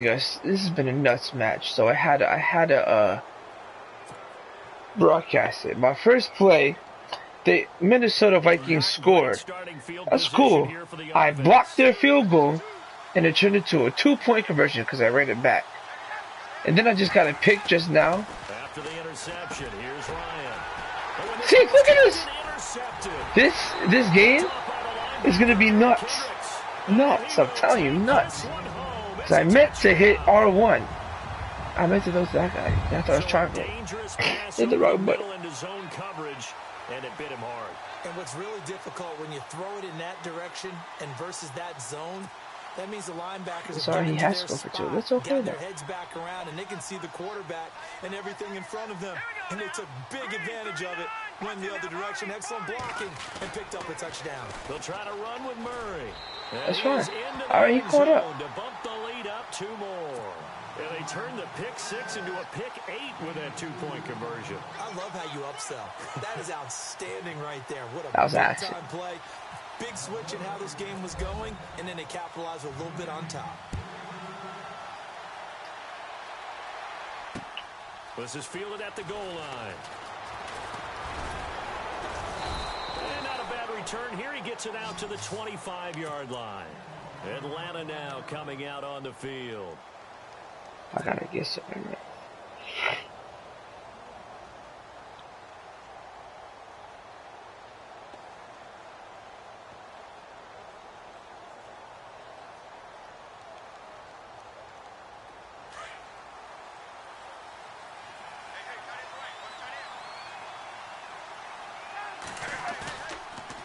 Guys, this has been a nuts match, so I had to broadcast it. My first play, the Minnesota Vikings scored. That's cool. I blocked their field goal, and it turned into a 2-point conversion because I ran it back. And then I just got a pick just now. After the interception, here's Ryan. See, look at this. This game is gonna be nuts. Nuts, I'm telling you, nuts. I meant to hit R1. I meant to go to that guy. That's what I was trying to hit the wrong button. And it bit him hard. And what's really difficult when you throw it in that direction and versus that zone, that means the linebackers sorry, he has to go for two. That's okay their heads back around and they can see the quarterback and everything in front of them. And they took big advantage of it. Went the other direction, excellent blocking, and picked up a touchdown. They'll try to run with Murray. That's fine. All right, he caught up. To bump the lead up 2 more. And they turned the pick 6 into a pick 8 with that 2-point conversion. I love how you upsell. That is outstanding right there. What a big-time play. Big switch in how this game was going, and then they capitalized a little bit on top. This is fielded at the goal line. And not a bad return here. He gets it out to the 25-yard line. Atlanta now coming out on the field. I gotta get something.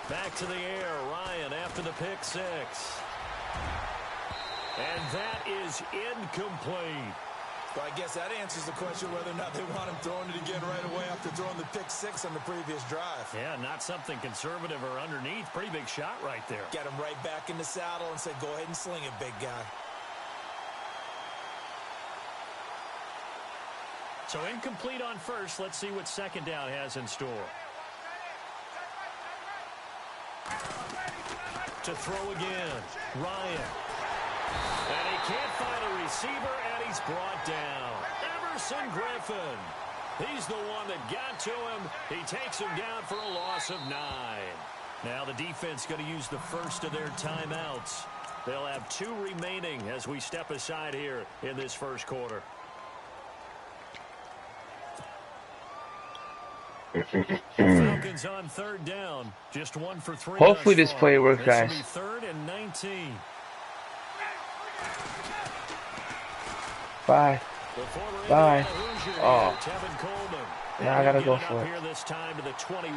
Back to the air, Ryan after the pick 6. And that is incomplete. Well, I guess that answers the question whether or not they want him throwing it again right away after throwing the pick 6 on the previous drive. Yeah, not something conservative or underneath. Pretty big shot right there. Get him right back in the saddle and say, go ahead and sling it, big guy. So incomplete on first. Let's see what second down has in store. To throw again, Ryan. And he can't find a receiver, and he's brought down. Everson Griffin. He's the one that got to him. He takes him down for a loss of 9. Now the defense going to use the first of their timeouts. They'll have 2 remaining as we step aside here in this first quarter. Falcons on 3rd down. Just 1 for 3. Hopefully this play works, guys. 3rd and 19. Bye. Bye. Oh. Now I gotta go for it. Here this time to the 21.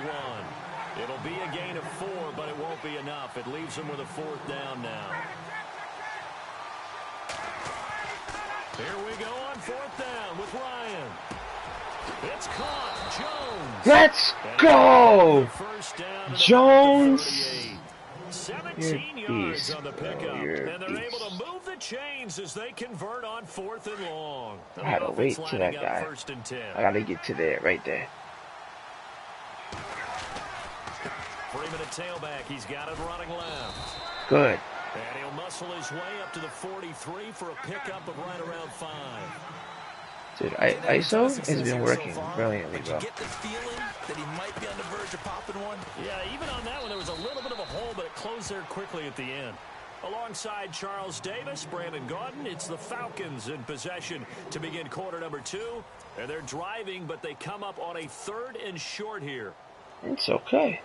It'll be a gain of 4, but it won't be enough. It leaves them with a 4th down now. Here we go on 4th down with Ryan. It's caught. Jones. Let's go. Jones. 17 yards on the pickup. And they're able to move the chains as they convert on 4th and long. I had to wait to that guy. I gotta get to there, right there. Freeman at tailback. He's got it running left. Good. And he'll muscle his way up to the 43 for a pickup of right around 5. Dude, ISO has been working brilliantly, bro. Get the feeling that he might be on the verge of popping one. Yeah, even on that one, there was a little bit of a hole, but it closed there quickly at the end. Alongside Charles Davis, Brandon Gaudin, it's the Falcons in possession to begin quarter number 2. And they're driving, but they come up on a 3rd and short here. It's okay.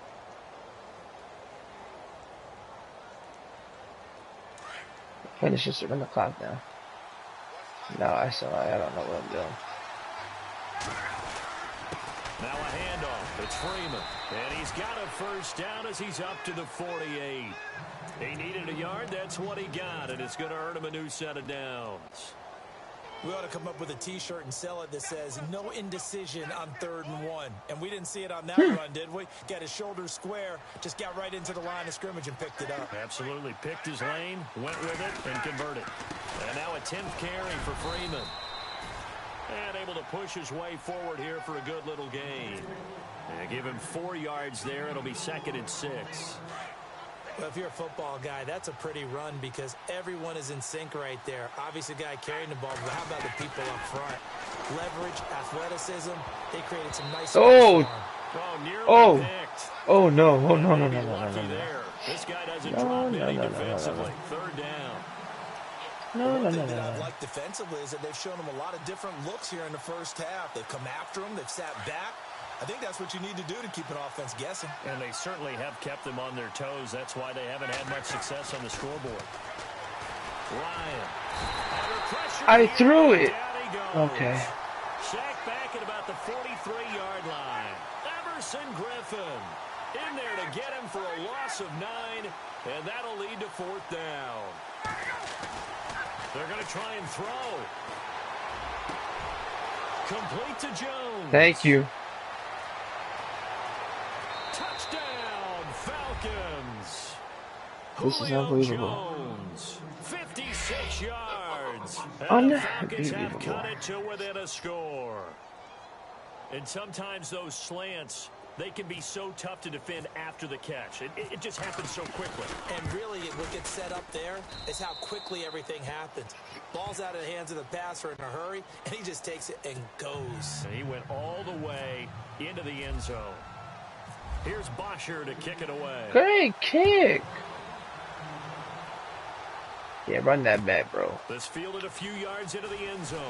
Finish this around the clock now. No, I don't know what I'm doing. Now a handoff. It's Freeman. And he's got a 1st down as he's up to the 48. He needed a yard. That's what he got. And it's going to earn him a new set of downs. We ought to come up with a T-shirt and sell it that says, no indecision on 3rd and 1. And we didn't see it on that run, did we? Got his shoulders square, just got right into the line of scrimmage and picked it up. Absolutely. Picked his lane, went with it, and converted. And now a 10th carry for Freeman. And able to push his way forward here for a good little gain. And give him 4 yards there. It'll be 2nd and 6. Well, if you're a football guy, that's a pretty run because everyone is in sync right there. Obviously, the guy carrying the ball, but how about the people up front? Leverage, athleticism, they created some nice space for him. Oh no! Oh no! No! No! No! No! No! This guy doesn't drop any defensively. Third down. One thing that I've liked defensively is that they've shown him a lot of different looks here in the first half. They've come after him. They've sat back. I think that's what you need to do to keep an offense guessing. And they certainly have kept them on their toes. That's why they haven't had much success on the scoreboard. Ryan. I threw it. Okay. Sacked back at about the 43-yard line. Everson Griffin in there to get him for a loss of 9, and that'll lead to 4th down. They're going to try and throw. Complete to Jones. Thank you. Touchdown, Falcons. This is unbelievable. Jones, 56 yards. And the Falcons have cut it to within a score. And sometimes those slants, they can be so tough to defend after the catch. It just happens so quickly. And really, what gets set up there is how quickly everything happens. Ball's out of the hands of the passer in a hurry, and he just takes it and goes. And he went all the way into the end zone. Here's Bosher to kick it away. Great kick. Yeah, run that back, bro. This fielded a few yards into the end zone.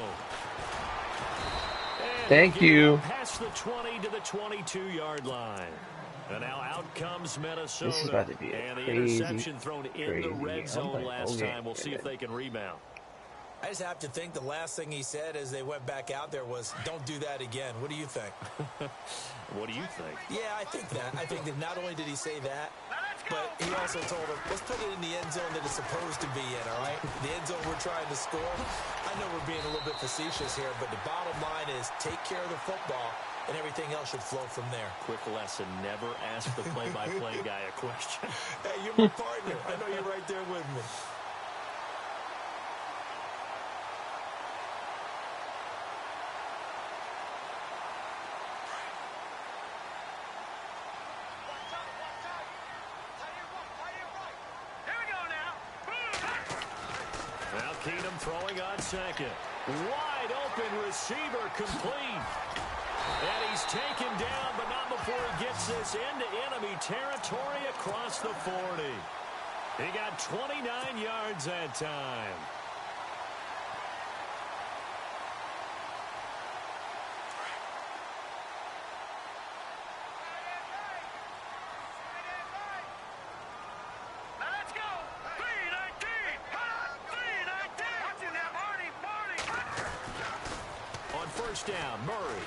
And thank you. Past the 20 to the 22-yard line. And now out comes Minnesota. This is about to be and the interception thrown in the red zone last time. We'll see if they can rebound. I just have to think the last thing he said as they went back out there was, don't do that again. What do you think? What do you think? Yeah, I think that. I think that not only did he say that, but he also told him, let's put it in the end zone that it's supposed to be in, all right? The end zone we're trying to score. I know we're being a little bit facetious here, but the bottom line is take care of the football, and everything else should flow from there. Quick lesson, never ask the play-by-play guy a question. Hey, you're my partner. I know you're right there with me. Keenum throwing on second. Wide open receiver complete. And he's taken down, but not before he gets this into enemy territory across the 40. He got 29 yards that time. Down, Murray.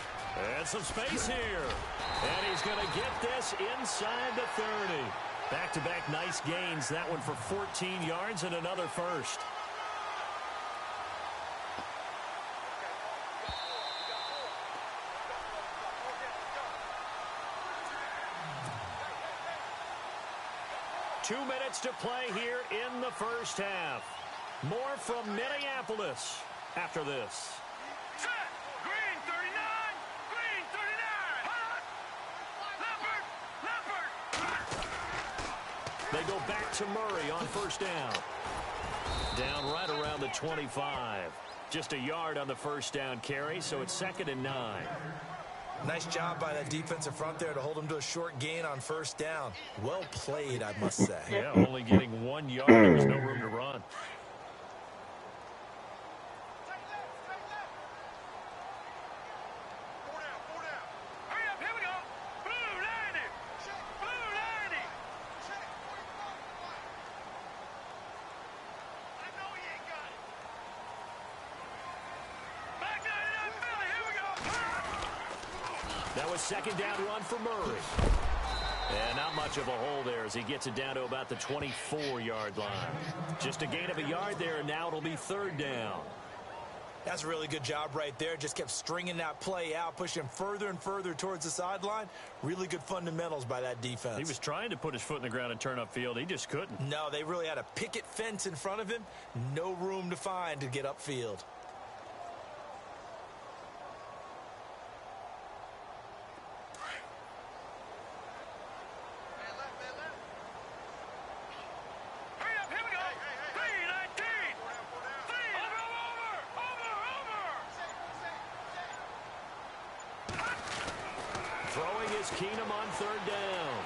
And some space here. And he's going to get this inside the 30. Back-to-back nice gains. That one for 14 yards and another first. Two minutes to play here in the first half. More from Minneapolis after this. They go back to Murray on first down. Down right around the 25. Just a yard on the first down carry, so it's 2nd and 9. Nice job by that defensive front there to hold him to a short gain on first down. Well played, I must say. Yeah, only getting 1 yard. There was no room to run. That was 2nd down run for Murray. And not much of a hole there as he gets it down to about the 24-yard line. Just a gain of a yard there, and now it'll be 3rd down. That's a really good job right there. Just kept stringing that play out, pushing him further and further towards the sideline. Really good fundamentals by that defense. He was trying to put his foot in the ground and turn upfield. He just couldn't. No, they really had a picket fence in front of him. No room to find to get upfield. is Keenum on third down.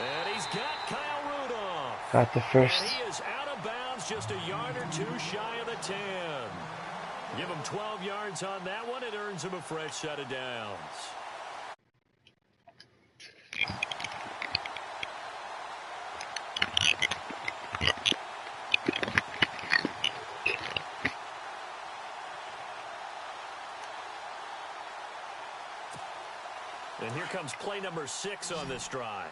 And he's got Kyle Rudolph. Got the first. And he is out of bounds, just a yard or two shy of the 10. Give him 12 yards on that one. It earns him a fresh set of downs. And here comes play number 6 on this drive.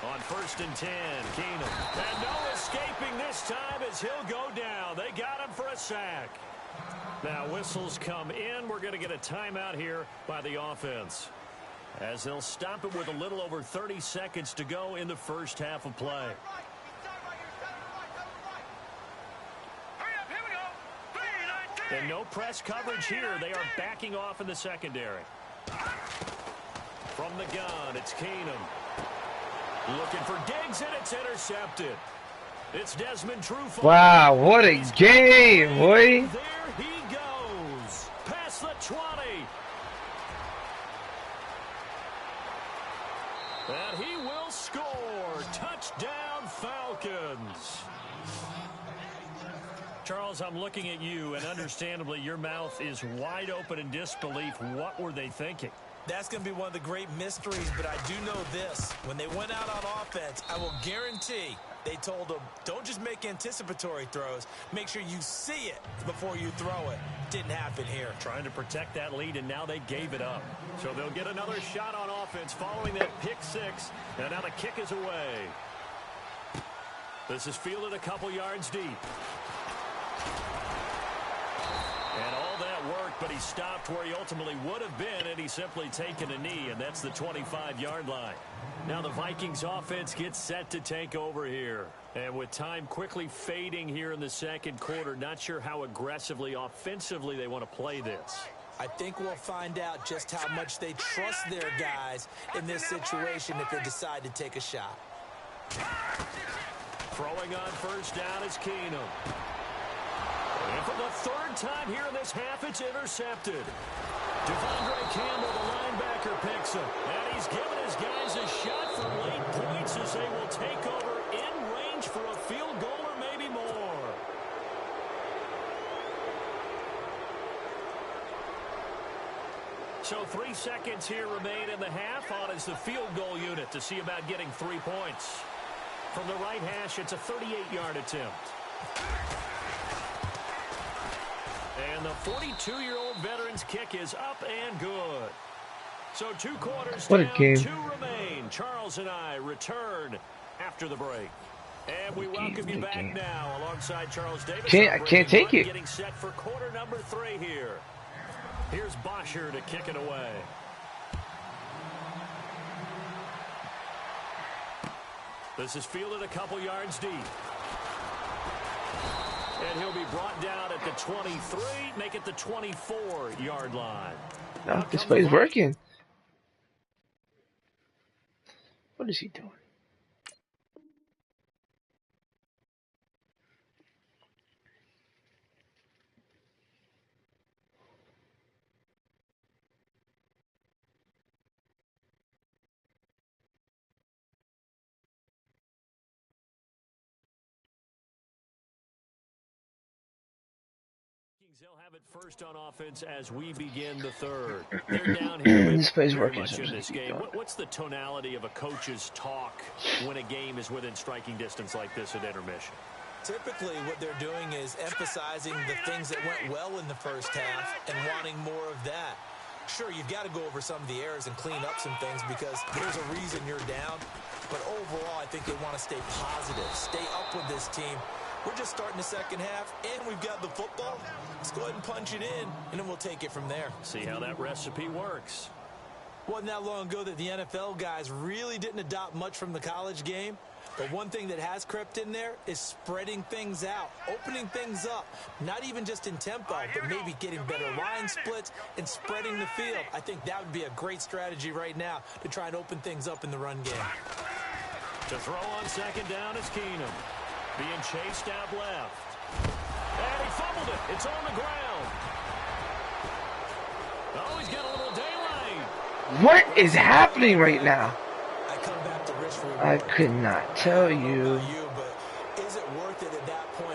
On 1st and 10, Keenum. And no escaping this time as he'll go down. They got him for a sack. Now whistles come in. We're going to get a timeout here by the offense, as they'll stop it with a little over 30 seconds to go in the first half of play. And no press coverage here. They are backing off in the secondary. From the gun, it's Keenum. Looking for Diggs, and it's intercepted. It's Desmond Trufant. Wow, what a game, boy. There he goes. Past the 20. And he will score. Touchdown, Falcons. Charles, I'm looking at you, and understandably, your mouth is wide open in disbelief. What were they thinking? That's going to be one of the great mysteries, but I do know this. When they went out on offense, I will guarantee they told them, don't just make anticipatory throws. Make sure you see it before you throw it. Didn't happen here. Trying to protect that lead, and now they gave it up. So they'll get another shot on offense following that pick 6, and now the kick is away. This is fielded a couple yards deep. And all that worked, but he stopped where he ultimately would have been, and he's simply taken a knee, and that's the 25-yard line. Now the Vikings offense gets set to take over here. And with time quickly fading here in the second quarter, not sure how aggressively, offensively they want to play this. I think we'll find out just how much they trust their guys in this situation if they decide to take a shot. Throwing on first down is Keenum. And for the 3rd time here in this half, it's intercepted. Devondre Campbell, the linebacker, picks him. And he's given his guys a shot for late points as they will take over in range for a field goal or maybe more. So 3 seconds here remain in the half. On is the field goal unit to see about getting 3 points. From the right hash, it's a 38-yard attempt. And the 42-year-old veteran's kick is up and good. So 2 quarters what down, a game. 2 remain. Charles and I return after the break. And we welcome you back now alongside Charles Davis. I can't take it. Getting set for quarter number 3 here. Here's Bosher to kick it away. This is fielded a couple yards deep. And he'll be brought down at the 23, make it the 24-yard line. No, this play's working. What is he doing? They'll have it first on offense as we begin the 3rd. They're down here this plays very working much in this game. What's the tonality of a coach's talk when a game is within striking distance like this at intermission? Typically, what they're doing is emphasizing the things that went well in the first half and wanting more of that. Sure, you've got to go over some of the errors and clean up some things because there's a reason you're down. But overall, I think they want to stay positive, stay up with this team. We're just starting the second half, and we've got the football. Let's go ahead and punch it in, and then we'll take it from there. See how that recipe works. Wasn't that long ago that the NFL guys really didn't adopt much from the college game. But one thing that has crept in there is spreading things out, opening things up, not even just in tempo, but maybe getting better line splits and spreading the field. I think that would be a great strategy right now to try and open things up in the run game. To throw on second down is Keenum. Being chased out left. And he fumbled it. It's on the ground. Oh, he's got a little daylight. What is happening right now? I could not tell you.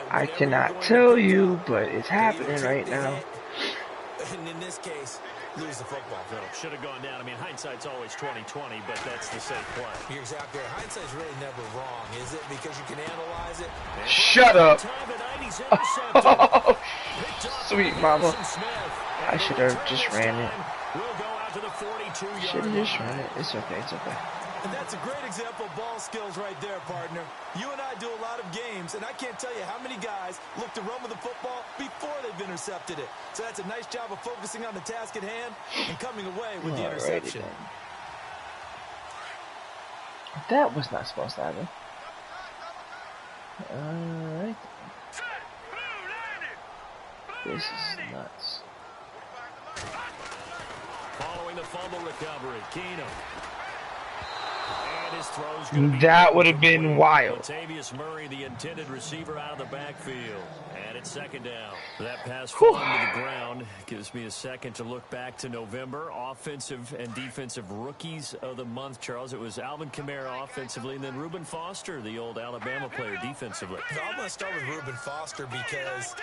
I cannot tell you, but it's happening right now. And in this case, lose the football. No, should have gone down. I mean, hindsight's always 20/20, but that's the safe play. You're exactly right. Hindsight's really never wrong, is it? Because you can analyze it. Shut up. Oh, sweet mama. I should have just ran it. Should have just ran it. It's okay. It's okay. And that's a great example of ball skills right there, partner. You and I do a lot of games, and I can't tell you how many guys look to run with the football before they've intercepted it. So that's a nice job of focusing on the task at hand and coming away with the interception. That was not supposed to happen. Alright. This is nuts. Following the fumble recovery, Keenum. That would have been wild. Latavius Murray, the intended receiver, out of the backfield. And it's second down. That pass falling to the ground gives me a second to look back to November. Offensive and defensive rookies of the month, Charles. It was Alvin Kamara offensively, and then Reuben Foster, the old Alabama player, defensively. No, I'm going to start with Reuben Foster because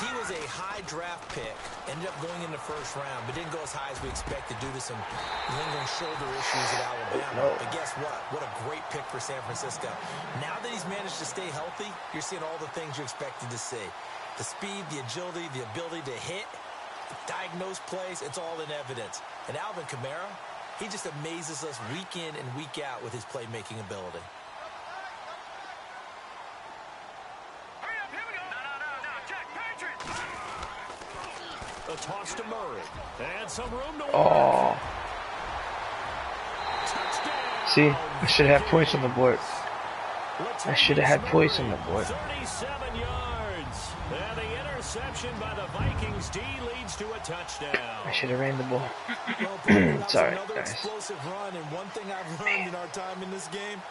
he was a high draft pick, ended up going in the first round, but didn't go as high as we expected due to some lingering shoulder issues at Alabama. But guess what? What a great pick for San Francisco. Now that he's managed to stay healthy, you're seeing all the things you expected to see. The speed, the agility, the ability to hit, diagnose plays, it's all in evidence. And Alvin Kamara, he just amazes us week in and week out with his playmaking ability. A toss to Murray. And some room to work. Oh. See, I should have had points on the board. I should have had points on the board. 37 yards. And the interception by the Vikings. D leads to a touchdown. I should have ran the ball. Sorry, guys. Explosive run, and one thing I've learned in our time in this game,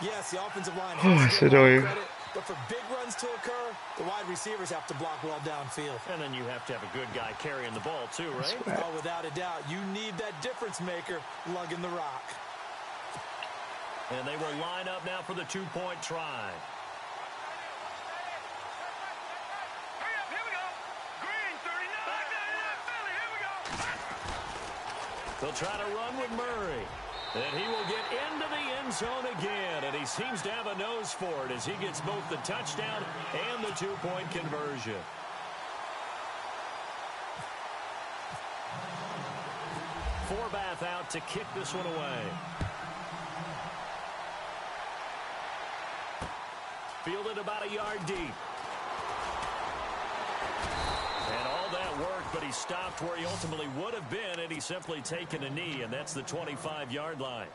yes, the offensive line Oh, has it's to get a lot of annoying. credit, but for big runs to occur, the wide receivers have to block well downfield. And then you have to have a good guy carrying the ball too, right? Oh, without a doubt. You need that difference maker lugging the rock. And they will line up now for the two-point try. They'll try to run with Murray. And he will get into the end zone again. And he seems to have a nose for it as he gets both the touchdown and the two-point conversion. Forbath out to kick this one away. Fielded about a yard deep. And all that work, but he stopped where he ultimately would have been, and he's simply taken a knee, and that's the 25-yard line.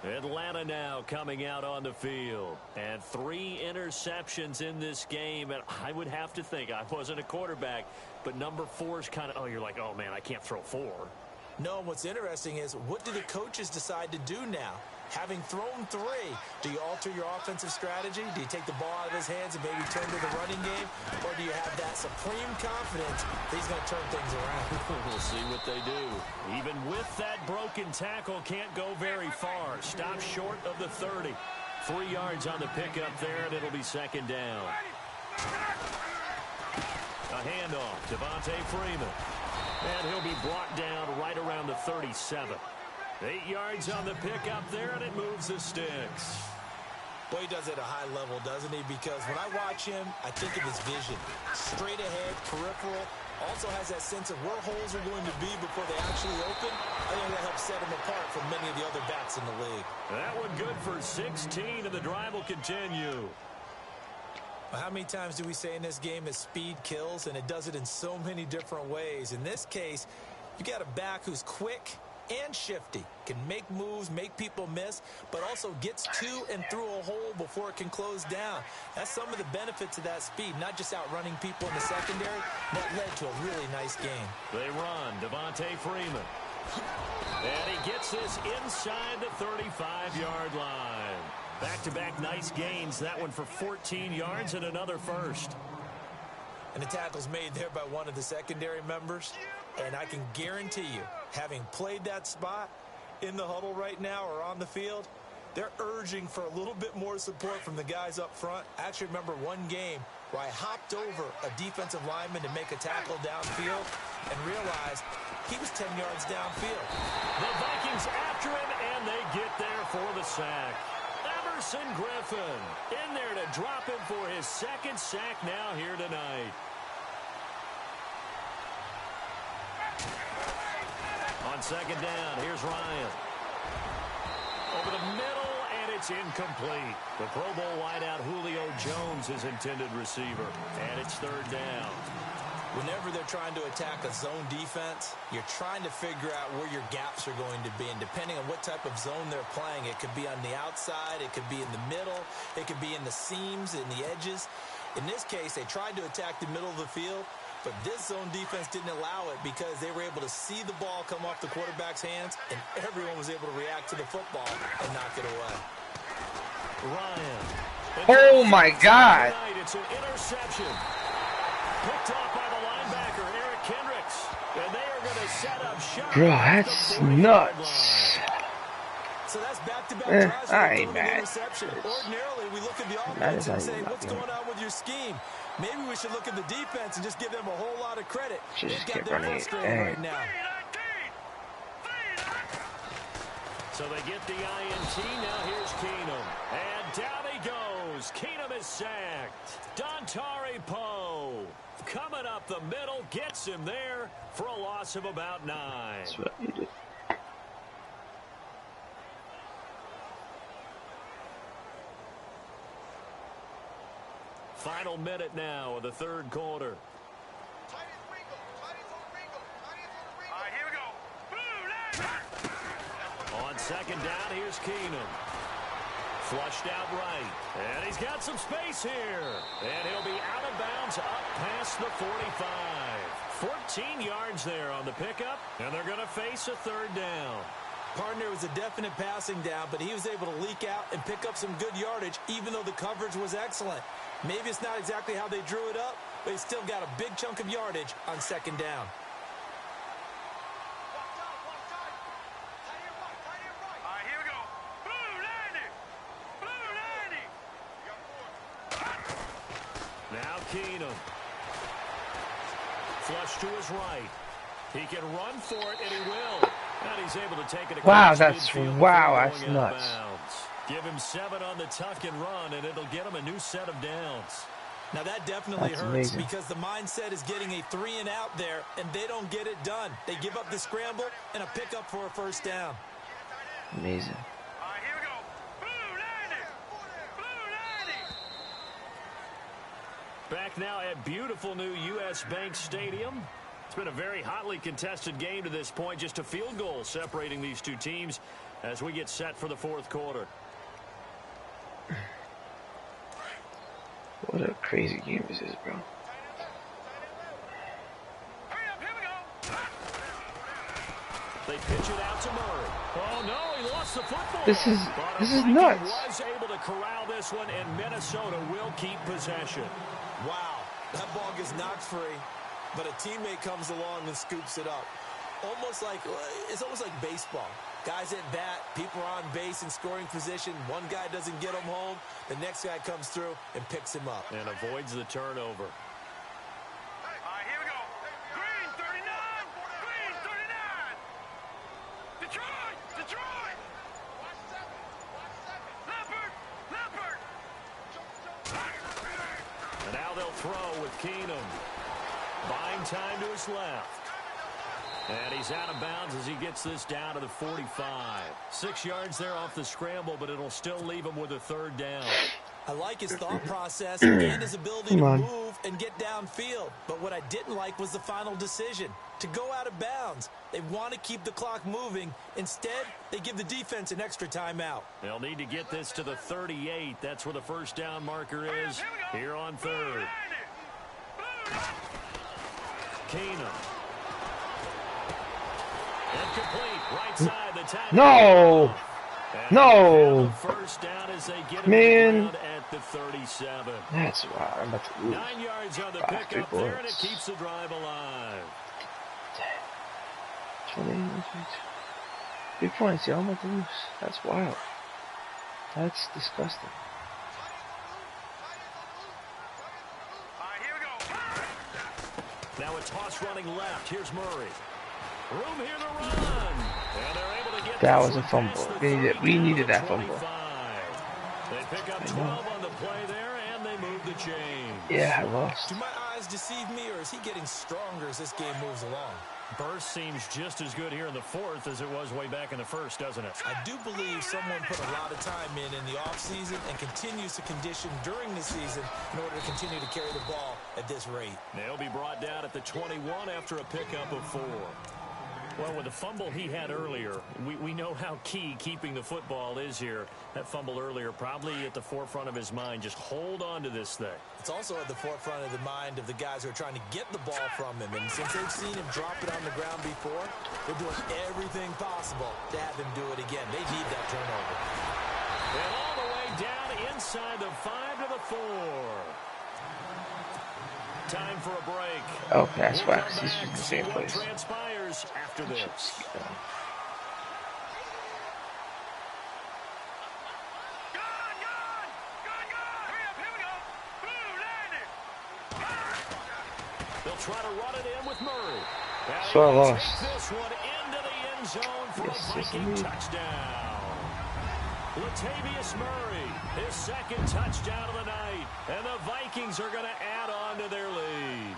Atlanta now coming out on the field. And 3 interceptions in this game, and I would have to think, I wasn't a quarterback, but number 4 is kind of, oh, you're like, oh, man, I can't throw 4. No, what's interesting is what do the coaches decide to do now? Having thrown 3, do you alter your offensive strategy? Do you take the ball out of his hands and maybe turn to the running game? Or do you have that supreme confidence that he's going to turn things around? We'll see what they do. Even with that broken tackle, can't go very far. Stop short of the 30. 3 yards on the pickup there, and it'll be second down. A handoff, Devontae Freeman. And he'll be brought down right around the 37. 8 yards on the pickup there, and it moves the sticks. Boy, he does it at a high level, doesn't he? Because when I watch him, I think of his vision. Straight ahead, peripheral. Also has that sense of where holes are going to be before they actually open. I think that helps set him apart from many of the other backs in the league. That one good for 16, and the drive will continue. Well, how many times do we say in this game that speed kills, and it does it in so many different ways? In this case, you got a back who's quick, and shifty. Can make moves, make people miss, but also gets to and through a hole before it can close down. That's some of the benefits of that speed, not just outrunning people in the secondary. That led to a really nice game. They run. Devontae Freeman. And he gets this inside the 35-yard line. Back-to-back nice gains. That one for 14 yards and another first. And the tackle's made there by one of the secondary members. And I can guarantee you, having played that spot in the huddle right now or on the field, they're urging for a little bit more support from the guys up front. I actually remember one game where I hopped over a defensive lineman to make a tackle downfield and realized he was 10 yards downfield. The Vikings after him, and they get there for the sack. Everson Griffin in there to drop him for his second sack now here tonight. On second down, here's Ryan. Over the middle, and it's incomplete. The Pro Bowl wideout Julio Jones is intended receiver, and it's third down. Whenever they're trying to attack a zone defense, you're trying to figure out where your gaps are going to be. And depending on what type of zone they're playing, it could be on the outside, it could be in the middle, it could be in the seams, in the edges. In this case, they tried to attack the middle of the field, but this zone defense didn't allow it because they were able to see the ball come off the quarterback's hands, and everyone was able to react to the football and knock it away. Ryan. Oh, my God. It's an interception. Picked off by the linebacker, Eric Kendricks. And they are going to set up shop. Bro, that's nuts. So that's back-to-back drives for Alright, an man. interception. Ordinarily, we look at the offense and say, what's going on with your scheme? Maybe we should look at the defense and just give them a whole lot of credit. Should just They've keep got them running it. frustrated right now. So they get the INT. Now here's Keenum. And down he goes. Keenum is sacked. Dontari Poe coming up the middle. Gets him there for a loss of about 9. That's what you do. Final minute now of the third quarter. On second down, here's Keenum. Flushed out right. And he's got some space here. And he'll be out of bounds up past the 45. 14 yards there on the pickup. And they're going to face a third down. Partner was a definite passing down, but he was able to leak out and pick up some good yardage, even though the coverage was excellent. Maybe it's not exactly how they drew it up, but he still got a big chunk of yardage on second down. Now Keenum. Flush to his right. He can run for it, and he will. And he's able to take it. Wow, that's nuts. Give him 7 on the tuck and run, and it'll get him a new set of downs. Now that definitely That's hurts amazing. because the mindset is getting a 3 and out there, and they don't get it done. They give up the scramble and a pickup for a first down. Amazing. Back now at beautiful new U.S. Bank Stadium. It's been a very hotly contested game to this point. Just a field goal separating these two teams as we get set for the fourth quarter. What a crazy game this is, bro. They pitch it out to Murray. Oh no, he lost the football. This is He nuts. was able to corral this one, and Minnesota will keep possession. Wow, that ball gets knocked free, but a teammate comes along and scoops it up. It's almost like baseball. Guys at bat, people are on base in scoring position. One guy doesn't get him home. The next guy comes through and picks him up. And avoids the turnover. Here we go. Green 39. Green 39. Detroit. Leopard. And now they'll throw with Keenum. Buying time to his left. And he's out of bounds as he gets this down to the 45. 6 yards there off the scramble, but it'll still leave him with a third down. I like his thought process and his ability to move and get downfield. But what I didn't like was the final decision, to go out of bounds. They want to keep the clock moving. Instead, they give the defense an extra timeout. They'll need to get this to the 38. That's where the first down marker is here on third. Keenum. Incomplete. Right side. The tackle. No! No! First down as they get Man. at the 37. That's why I'm about to lose. 9 yards on the pickup there, and it keeps the drive alive. 20, 3 points, y'all. I'm about to lose. That's wild. That's disgusting. Now a toss running left. Here's Murray. Room here to run. And they're able to get that was a fumble. We needed that fumble. They pick up 12 on the play there, and they move the chain. Yeah, I lost. Do my eyes deceive me, or is he getting stronger as this game moves along? Burst seems just as good here in the fourth as it was way back in the first, doesn't it? I do believe someone put a lot of time in the offseason and continues to condition during the season in order to continue to carry the ball at this rate. They'll be brought down at the 21 after a pickup of 4. Well, with the fumble he had earlier, we know how key keeping the football is here. That fumble earlier probably at the forefront of his mind. Just hold on to this thing. It's also at the forefront of the mind of the guys who are trying to get the ball from him. And since they've seen him drop it on the ground before, they're doing everything possible to have him do it again. They need that turnover. And all the way down inside the 5 to the 4. Time for a break. Oh, that's why. He's in the same what place. transpires after this. They'll try to run it in with Murray. So I lost. This one into the end zone for a Viking touchdown. Latavius Murray, his second touchdown of the night, and the Vikings are going to add on to their lead.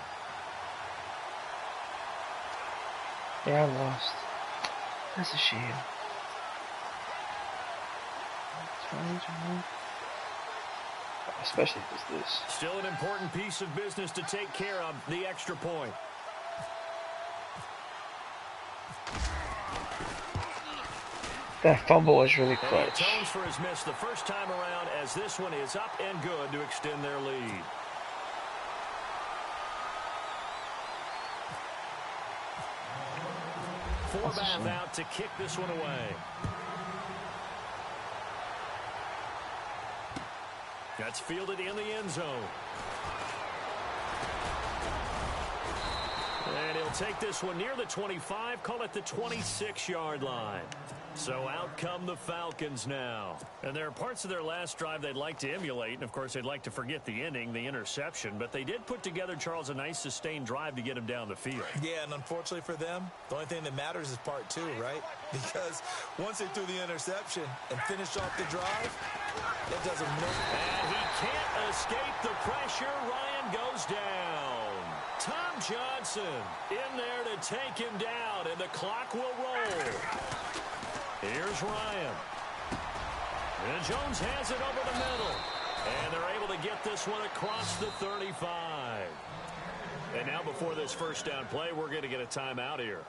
Yeah, I lost. That's a shame. Especially if it's this. Still an important piece of business to take care of, the extra point. That fumble was really And he clutch. atones for his miss the first time around, as this one is up and good to extend their lead. Forbath out to kick this one away. That's fielded in the end zone. And he'll take this one near the 25, call it the 26-yard line. So out come the Falcons now. And there are parts of their last drive they'd like to emulate. And, of course, they'd like to forget the inning, the interception. But they did put together, Charles, a nice sustained drive to get him down the field. Yeah, and unfortunately for them, the only thing that matters is part 2, right? Because once they threw the interception and finished off the drive, that doesn't matter. And he can't escape the pressure. Ryan goes down. Tom Johnson in there to take him down, and the clock will roll. Here's Ryan. And Jones has it over the middle. And they're able to get this one across the 35. And now before this first down play, we're going to get a timeout here,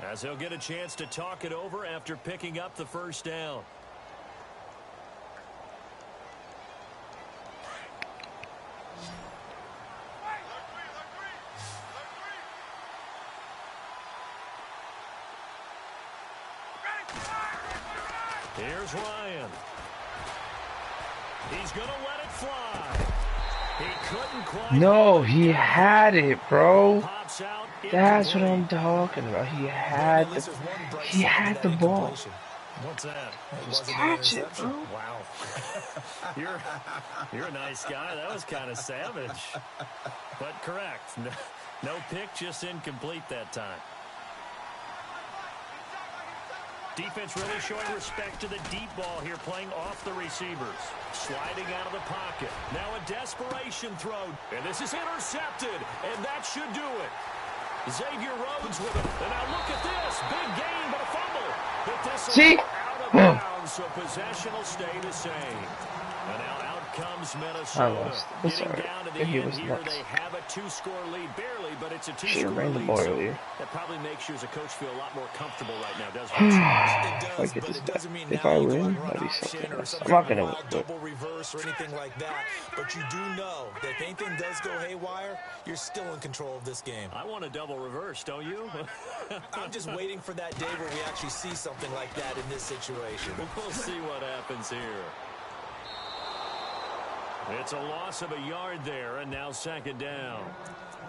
as they'll get a chance to talk it over after picking up the first down. Here's Ryan. He's going to let it fly. He couldn't quite. No, he had it, bro. Pops out. That's what I'm talking about. He had the ball. What's that? Just catch it, bro. Wow. You're a nice guy. That was kind of savage. But correct. No pick, just incomplete that time. Defense really showing respect to the deep ball here, playing off the receivers. Sliding out of the pocket. Now a desperation throw. And this is intercepted. And that should do it. Xavier Rhodes with it. And now look at this. Big gain, but a fumble. But this See? out of bounds, so possession will stay the same. And now out comes I Minnesota. lost. It's Getting alright. down to the If he end was here, nuts. they have a 2-score lead, barely, but it's a Should have 2-score ran the lead. ball So earlier. that probably makes you as a coach feel a lot more comfortable right now, doesn't it? It If I does, get but this it back. doesn't mean If now I you go out win, and run that'd be option something or else. some I'm kind not of a gonna win, wild but double reverse or anything like that. But you do know that if anything does go haywire, you're still in control of this game. I want a double reverse, don't you? I'm just waiting for that day where we actually see something like that in this situation. We'll see what happens here. It's a loss of a yard there, and now second down.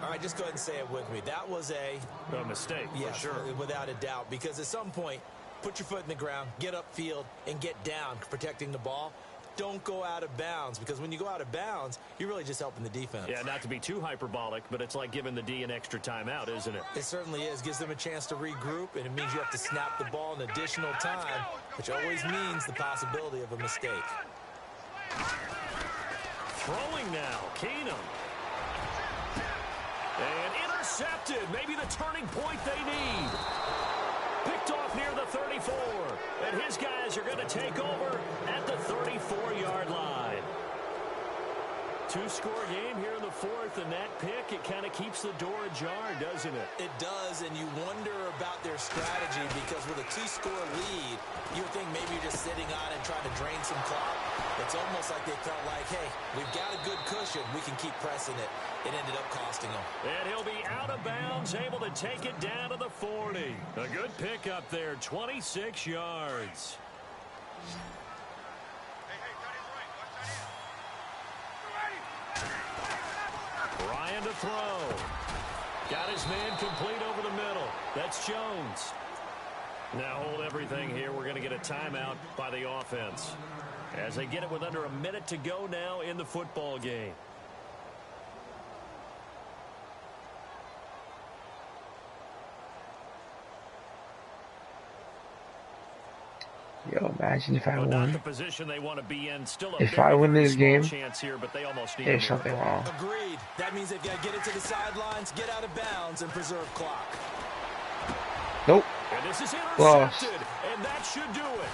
All right, just go ahead and say it with me. That was a mistake, yes, for sure. without a doubt, because at some point, put your foot in the ground, get upfield, and get down, protecting the ball. Don't go out of bounds, because when you go out of bounds, you're really just helping the defense. Yeah, not to be too hyperbolic, but it's like giving the D an extra timeout, isn't it? It certainly is. Gives them a chance to regroup, and it means you have to snap the ball an additional time, which always means the possibility of a mistake. Throwing now, Keenum. And intercepted. Maybe the turning point they need. Picked off near the 34. And his guys are going to take over at the 34-yard line. 2-score game here in the fourth, and that pick, it kind of keeps the door ajar, doesn't it? It does, and you wonder about their strategy, because with a 2-score lead, you would think maybe you're just sitting on it and trying to drain some clock. It's almost like they felt like, hey, we've got a good cushion. We can keep pressing it. It ended up costing them. And he'll be out of bounds, able to take it down to the 40. A good pick up there, 26 yards. Ryan to throw. Got his man complete over the middle. That's Jones. Now hold everything here. We're going to get a timeout by the offense as they get it with under a minute to go now in the football game. yo, imagine if I Well, not won. the position they want to be in. Still a If very, I win very this small game, chance here, but they almost need there's a something miracle. wrong. Agreed. That means they've got to get it to the sidelines, get out of bounds, and preserve clock. Nope. And this is Lost. intercepted, and that should do it.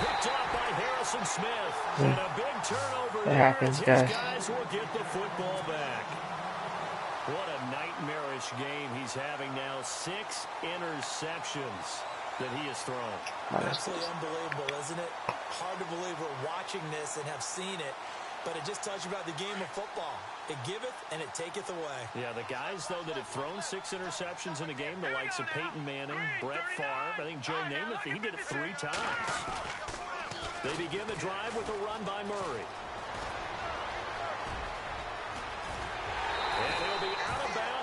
Picked up by Harrison Smith. And a big turnover That there happens, as his guys. guys will get the football back. What a nightmarish game he's having now. 6 interceptions that he has thrown. Absolutely unbelievable, isn't it? Hard to believe we're watching this and have seen it, but it just tells you about the game of football. It giveth and it taketh away. Yeah, the guys, though, that have thrown 6 interceptions in a game, the likes of Peyton Manning, Brett Favre, I think Joe Namath, he did it 3 times. They begin the drive with a run by Murray. And he'll be out of bounds